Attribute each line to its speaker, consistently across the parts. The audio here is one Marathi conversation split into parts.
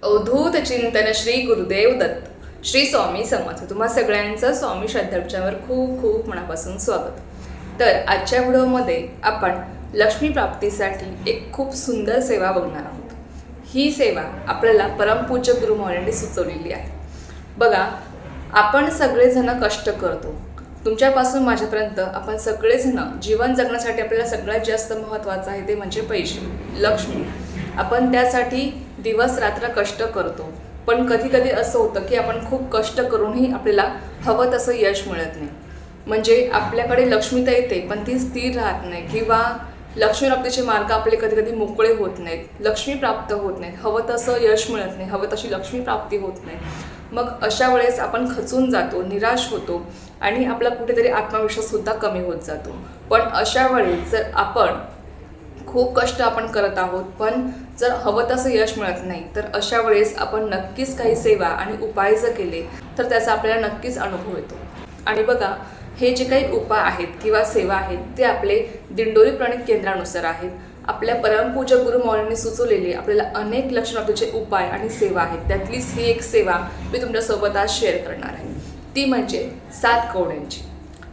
Speaker 1: अवधूत चिंतन श्री गुरुदेव दत्त. श्री स्वामी समर्थ. तुम्हा सगळ्यांचं स्वामी श्रद्धांच्यावर खूप खूप मनापासून स्वागत. तर आजच्या व्हिडिओमध्ये आपण लक्ष्मी प्राप्तीसाठी एक खूप सुंदर सेवा बघणार आहोत. ही सेवा आपल्याला परमपूज्य गुरु महाराजांनी सुचवलेली आहे. बघा, आपण सगळेजण कष्ट करतो. तुमच्यापासून माझ्यापर्यंत आपण सगळेजण जीवन जगण्यासाठी आपल्याला सगळ्यात जास्त महत्त्वाचं आहे ते म्हणजे पैसे, लक्ष्मी. आपण त्यासाठी दिवस रात्र कष्ट करतो. पण कधी कधी असं होतं की आपण खूप कष्ट करूनही आपल्याला हवं तसं यश मिळत नाही. म्हणजे आपल्याकडे लक्ष्मी तर येते पण ती स्थिर राहत नाही, किंवा लक्ष्मी प्राप्तीचे मार्ग आपले कधी कधी मोकळे होत नाहीत, लक्ष्मी प्राप्त होत नाहीत, हवं तसं यश मिळत नाही, हवं तशी लक्ष्मी प्राप्ती होत नाही. मग अशा वेळेस आपण खचून जातो, निराश होतो आणि आपला कुठेतरी आत्मविश्वाससुद्धा कमी होत जातो. पण अशा वेळेस जर आपण खूप कष्ट आपण करत आहोत पण जर हवं तसं यश मिळत नाही, तर अशा वेळेस आपण नक्कीच काही सेवा आणि उपाय जर केले तर त्याचा आपल्याला नक्कीच अनुभव येतो. आणि बघा, हे जे काही उपाय आहेत किंवा सेवा आहेत ते आपले दिंडोरी प्रणित केंद्रानुसार आहेत. आपल्या परमपूज्य गुरु महाराजांनी सुचवलेले आपल्याला अनेक लक्ष्मीचे उपाय आणि सेवा आहेत. त्यातलीच ही एक सेवा मी तुमच्यासोबत आज शेअर करणार आहे. ती म्हणजे 7 कवड्यांची.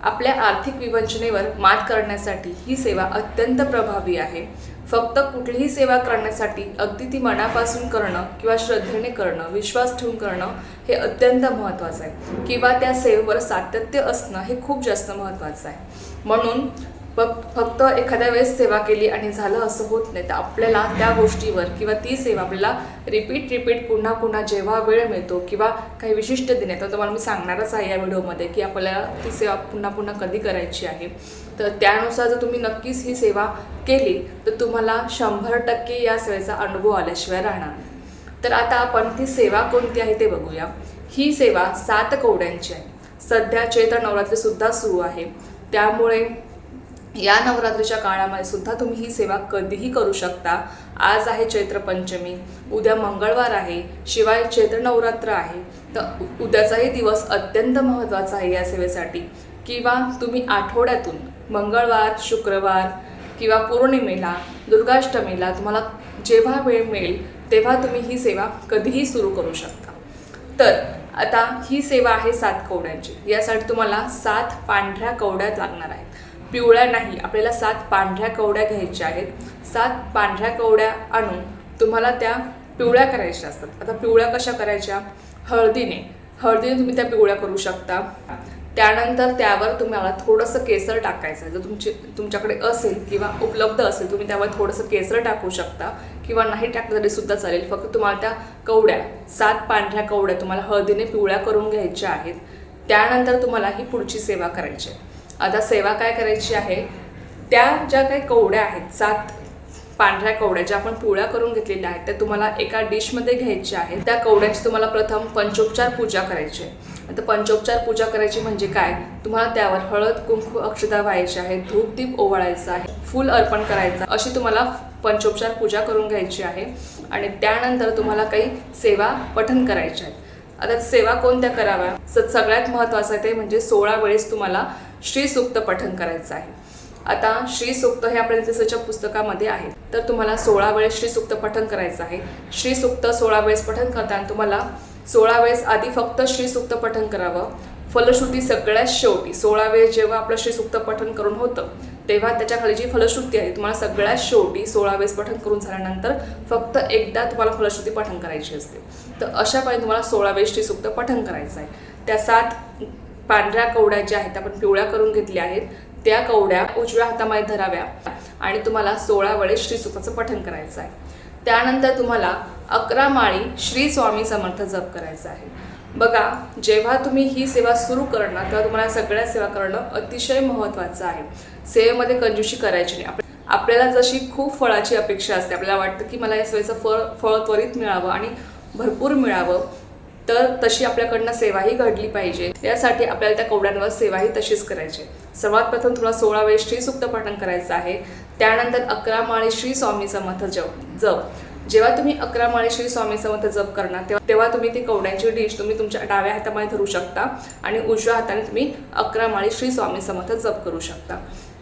Speaker 1: आपल्या आर्थिक विवंचनेवर मात करण्यासाठी ही सेवा अत्यंत प्रभावी आहे. फक्त कुठलीही सेवा करण्यासाठी अगदी ती मनापासून करणं किंवा श्रद्धेने करणं, विश्वास ठेवून करणं हे अत्यंत महत्त्वाचं आहे. किंवा त्या सेवेवर सातत्य असणं हे खूप जास्त महत्त्वाचं आहे. म्हणून फक्त एखाद्या वेळेस सेवा केली आणि झालं असं होत नाही. तर आपल्याला त्या गोष्टीवर किंवा ती सेवा आपल्याला रिपीट पुन्हा पुन्हा जेव्हा वेळ मिळतो किंवा काही विशिष्ट दिन आहे, तर तुम्हाला मी सांगणारच आहे या व्हिडिओमध्ये की आपल्याला ती सेवा पुन्हा पुन्हा कधी करायची आहे. तर त्यानुसार जर तुम्ही नक्कीच ही सेवा केली तर तुम्हाला 100% या सेवेचा अनुभव आल्याशिवाय राहणार नाही. तर आता आपण ती सेवा कोणती आहे ते बघूया. ही सेवा 7 कवड्यांची आहे. सध्या चैत्र नवरात्रीसुद्धा सुरू आहे, त्यामुळे या नवरात्रीच्या काळामध्ये सुद्धा तुम्ही ही सेवा कधीही करू शकता. आज आहे चैत्र पंचमी, उद्या मंगळवार आहे, शिवाय चैत्र नवरात्र आहे. तर उद्याचाही दिवस अत्यंत महत्त्वाचा आहे या सेवेसाठी. किंवा तुम्ही आठवड्यातून मंगळवार, शुक्रवार किंवा पौर्णिमेला, दुर्गाष्टमीला तुम्हाला जेव्हा वेळ मिळेल तेव्हा तुम्ही ही सेवा कधीही सुरू करू शकता. तर आता ही सेवा आहे 7 कवड्यांची. यासाठी तुम्हाला 7 पांढऱ्या कवड्या लागणार आहेत. पिवळ्या नाही, आपल्याला 7 पांढऱ्या कवड्या घ्यायच्या आहेत. 7 पांढऱ्या कवड्या आणून तुम्हाला त्या पिवळ्या करायच्या असतात. आता पिवळ्या कशा करायच्या? हळदीने तुम्ही त्या पिवळ्या करू शकता. त्यानंतर त्यावर तुम्हाला थोडंसं केसर टाकायचं. जर तुमच्याकडे असेल किंवा उपलब्ध असेल तुम्ही त्यावर थोडंसं केसर टाकू शकता, किंवा नाही टाकलं तरी सुद्धा चालेल. फक्त तुम्हाला त्या कवड्या 7 पांढऱ्या कवड्या तुम्हाला हळदीने पिवळ्या करून घ्यायच्या आहेत. त्यानंतर तुम्हाला ही पुढची सेवा करायची आहे. आता सेवा काय करायची आहे? त्या ज्या काही कवड्या आहेत, 7 पांढऱ्या कवड्या ज्या आपण पिवळ्या करून घेतलेल्या आहेत, त्या तुम्हाला एका डिशमध्ये घ्यायच्या आहेत. त्या कवड्यांची तुम्हाला प्रथम पंचोपचार पूजा करायची आहे. आता पंचोपचार पूजा करायची म्हणजे काय? तुम्हाला त्यावर हळद, कुंकू, अक्षता व्हायची आहे, धूप दीप ओवाळायचा आहे, फूल अर्पण करायचं, अशी तुम्हाला पंचोपचार पूजा करून घ्यायची आहे. आणि त्यानंतर तुम्हाला काही सेवा पठण करायच्या आहेत. आता सेवा कोणत्या कराव्या? सगळ्यात महत्त्वाचं ते म्हणजे 16 वेळेस तुम्हाला श्री सूक्त पठण करायचं आहे. आता श्री सूक्त हे आपल्या इतिहासाच्या पुस्तकामध्ये आहे, तर तुम्हाला 16 वेळेस श्री सूक्त पठण करायचं आहे. श्री सूक्त 16 वेळेस पठण करताना तुम्हाला 16 वेळेस आधी फक्त श्री सूक्त पठण करावं. फलश्रुती सगळ्यात शेवटी 16 वेळेस जेव्हा आपलं श्री सूक्त पठण करून होतं तेव्हा त्याच्या खाली जी फलश्रुती आहे तुम्हाला सगळ्यात शेवटी 16 वेळेस पठण करून झाल्यानंतर फक्त एकदा तुम्हाला फलश्रुती पठण करायची असते. तर अशा पाहिजे तुम्हाला 16 वेळेस श्री सूक्त पठण करायचं आहे. त्या 7 पांढऱ्या कवड्या ज्या आहेत आपण पिवळ्या करून घेतल्या आहेत, त्या कवड्या उजव्या हातामध्ये धराव्या आणि तुम्हाला 16 वेळेस श्री सूक्ताचं पठण करायचं आहे. त्यानंतर तुम्हाला 11 माळी श्री स्वामी समर्थ जप करायचा आहे. बघा, जेव्हा तुम्ही ही सेवा सुरू करणार तेव्हा तुम्हाला सगळ्या सेवा करणं अतिशय महत्त्वाचं आहे. सेवेमध्ये कंजूशी करायची नाही. आपल्याला जशी खूप फळाची अपेक्षा असते, आपल्याला वाटतं की मला या सेवेचं फळ त्वरित मिळावं आणि भरपूर मिळावं, तर तशी आपल्याकडनं सेवाही घडली पाहिजे. त्यासाठी आपल्याला त्या कवड्यांवर सेवाही तशीच करायची. सर्वात प्रथम तुला 16 वेळेस श्री सूक्त पठण करायचं आहे. त्यानंतर 11 माळी श्री स्वामी समर्थ जप. जेव्हा तुम्ही 11 माळी श्री स्वामी समर्थ जप करणार तेव्हा तुम्ही ती कवड्यांची डिश तुम्ही तुमच्या डाव्या हातामध्ये धरू शकता आणि उजव्या हाताने तुम्ही 11 माळी श्री स्वामी समर्थ जप करू शकता.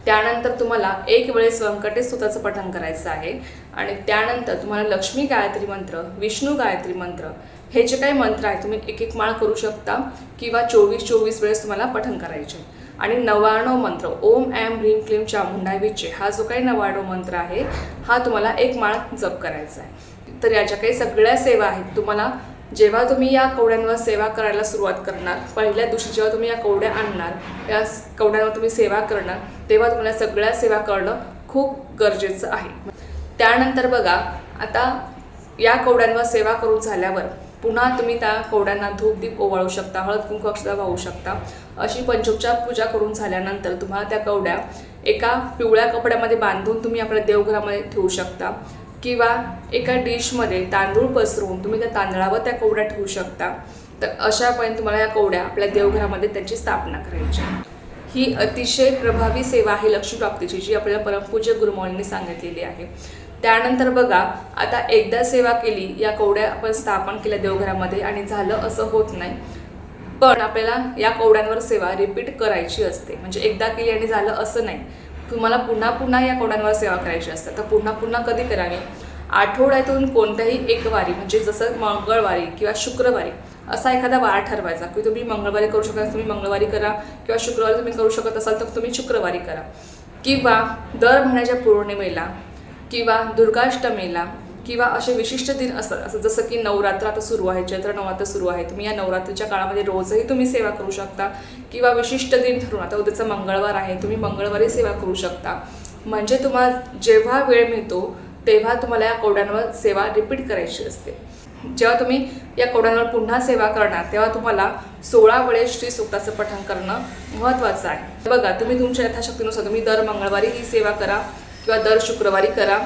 Speaker 1: त्यानंतर तुम्हाला एक वेळेस व्यंकटेश स्तोत्राचं पठण करायचं आहे आणि त्यानंतर तुम्हाला लक्ष्मी गायत्री मंत्र, विष्णू गायत्री मंत्र हे जे काही मंत्र आहे तुम्ही एक एक माळ करू शकता किंवा 24-24 वेळेस तुम्हाला पठण करायचे. आणि 99 मंत्र ओम ऐं ह्रीं क्लीं चामुंडाय विचे हा जो काही 99 मंत्र आहे हा तुम्हाला एक माळ जप करायचा आहे. तर या ज्या काही सगळ्या सेवा आहेत तुम्हाला जेव्हा तुम्ही या कवड्यांवर सेवा करायला सुरुवात करणार, पहिल्या दिवशी जेव्हा तुम्ही या कवड्या आणणार, या कवड्यांवर तुम्ही सेवा करणार, तेव्हा तुम्हाला सगळ्या सेवा करणं खूप गरजेचं आहे. त्यानंतर बघा, आता या कवड्यांवर सेवा करून झाल्यावर पुन्हा तुम्ही त्या कवड्यांना धूप दीप ओवाळू शकता, हळद कुंकू अक्षता वाहू शकता. अशी पंचोपचार पूजा करून झाल्यानंतर तुम्हाला त्या कवड्या एका पिवळ्या कपड्यामध्ये बांधून तुम्ही आपल्या देवघरामध्ये ठेवू शकता किंवा एका डिशमध्ये तांदूळ पसरून तुम्ही त्या तांदळावर त्या कवड्या ठेवू शकता. तर अशापर्यंत तुम्हाला या कवड्या आपल्या देवघरामध्ये त्याची स्थापना करायची. ही अतिशय प्रभावी सेवा आहे लक्ष्मी प्राप्तीची, जी आपल्याला परमपूज्य गुरुमौलींनी सांगितलेली आहे. त्यानंतर बघा, आता एकदा सेवा केली, या कवड्या आपण स्थापन केल्या देवघरामध्ये आणि झालं असं होत नाही, पण आपल्याला या कवड्यांवर सेवा रिपीट करायची असते. म्हणजे एकदा केली आणि झालं असं नाही, तुम्हाला पुन्हा पुन्हा या कवड्यांवर सेवा करायची असते. तर पुन्हा पुन्हा कधी करावी? आठवड्यातून कोणत्याही एक वारी, म्हणजे जसं मंगळवारी किंवा शुक्रवारी असा एखादा वार ठरवायचा की तुम्ही मंगळवारी करू शकता, तुम्ही मंगळवारी करा, किंवा शुक्रवारी तुम्ही करू शकत असाल तर तुम्ही शुक्रवारी करा, किंवा दर महिन्याच्या पौर्णिमेला किंवा दुर्गाष्टमीला किंवा असे विशिष्ट दिन असतात. असं जसं की नवरात्र आता सुरू आहे, चैत्र नवरात्र सुरू आहे, तुम्ही या नवरात्रीच्या काळामध्ये रोजही तुम्ही सेवा करू शकता किंवा विशिष्ट दिन ठरवून, आता उद्याचा मंगळवार आहे, तुम्ही मंगळवारी सेवा करू शकता. म्हणजे तुम्हाला जेव्हा वेळ मिळतो तेव्हा तुम्हाला या कवड्यांवर सेवा रिपीट करायची असते. जेव्हा तुम्ही या कवड्यांवर पुन्हा सेवा करणार तेव्हा तुम्हाला 16 वेळेस श्री सूक्ताचं पठण करणं महत्त्वाचं आहे. बघा, तुम्ही तुमच्या यथाशक्तीनुसार तुम्ही दर मंगळवारी ही सेवा करा किंवा दर शुक्रवारी करा,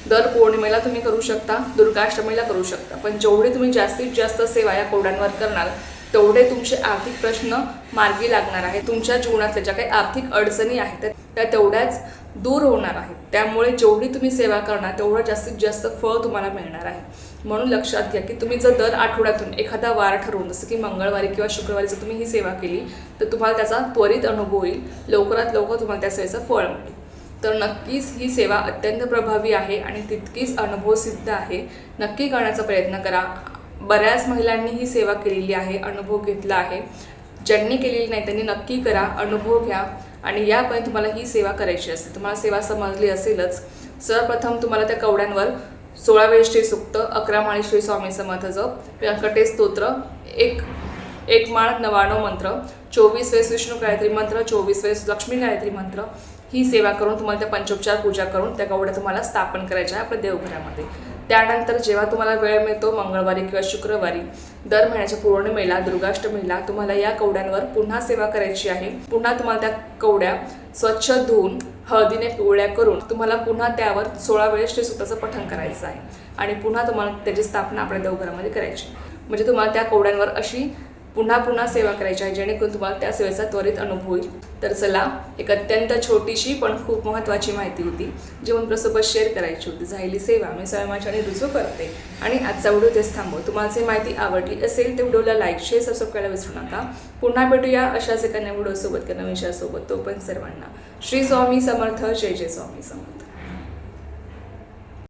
Speaker 1: दर पौर्णिमेला तुम्ही करू शकता, दुर्गाष्टमीला करू शकता. पण जेवढे तुम्ही जास्तीत जास्त सेवा या कवड्यांवर करणार तेवढे तुमचे आर्थिक प्रश्न मार्गी लागणार आहेत. तुमच्या जीवनातल्या ज्या काही आर्थिक अडचणी आहेत त्या तेवढ्याच दूर होणार आहेत. त्यामुळे जेवढी तुम्ही सेवा करणार तेवढं जास्तीत जास्त फळ तुम्हाला मिळणार आहे. म्हणून लक्षात घ्या की तुम्ही जर दर आठवड्यातून एखादा वार ठरवून, जसं की मंगळवारी किंवा शुक्रवारी जर तुम्ही ही सेवा केली तर तुम्हाला त्याचा त्वरित अनुभव येईल, लवकरात लवकर तुम्हाला त्या सेवेचं फळ मिळेल. तर नक्कीच ही सेवा अत्यंत प्रभावी आहे आणि तितकीच अनुभवसिद्ध आहे. नक्की करण्याचा प्रयत्न करा. बऱ्याच महिलांनी ही सेवा केलेली आहे, अनुभव घेतला आहे. ज्यांनी केलेली नाही त्यांनी नक्की करा, अनुभव घ्या आणि यापर्यंत तुम्हाला ही सेवा करायची असते. तुम्हाला सेवा समजली असेलच. सर्वप्रथम तुम्हाला त्या कवड्यांवर 16 वेळेस श्री सूक्त, 11 माळी श्री स्वामी समर्थ जप, व्यंकटेश स्तोत्र, एक माळ 99 मंत्र, 24 वेळेस विष्णू गायत्री मंत्र, 24 वेळेस लक्ष्मी गायत्री मंत्र ही सेवा करून तुम्हाला त्या पंचोपचार पूजा करून त्या कवड्या तुम्हाला स्थापन करायच्या आहे आपल्या देवघरामध्ये. त्यानंतर जेव्हा तुम्हाला वेळ मिळतो मंगळवारी किंवा शुक्रवारी, दर महिन्याच्या पौर्णिमेला, दुर्गाष्टमीला तुम्हाला या कवड्यांवर पुन्हा सेवा करायची आहे. पुन्हा तुम्हाला त्या कवड्या स्वच्छ धुवून हळदीने पिवळ्या करून तुम्हाला पुन्हा त्यावर 16 वेळेस श्री सूक्ताचं पठण करायचं आहे आणि पुन्हा तुम्हाला त्याची स्थापना आपल्या देवघरामध्ये करायची. म्हणजे तुम्हाला त्या कवड्यांवर अशी पुन्हा पुन्हा सेवा करायची आहे, जेणेकरून तुम्हाला त्या सेवेचा त्वरित अनुभव येईल. तर चला, एक अत्यंत छोटीशी पण खूप महत्त्वाची माहिती होती जी तुमच्यासोबत शेअर करायची होती. झालेली सेवा मी स्वयंमाच्याने रुजू करते आणि आजचा व्हिडिओ तेच थांबव. तुम्हाला जर माहिती आवडली असेल तर व्हिडिओला लाईक, शेअर, सबस्क्राईब करायला विसरू नका. पुन्हा भेटूया अशाच एका नवीन व्हिडिओसोबत किंवा नवीन विषयासोबत. तोपर्यंत सर्वांना श्री स्वामी समर्थ. जय जय स्वामी समर्थ.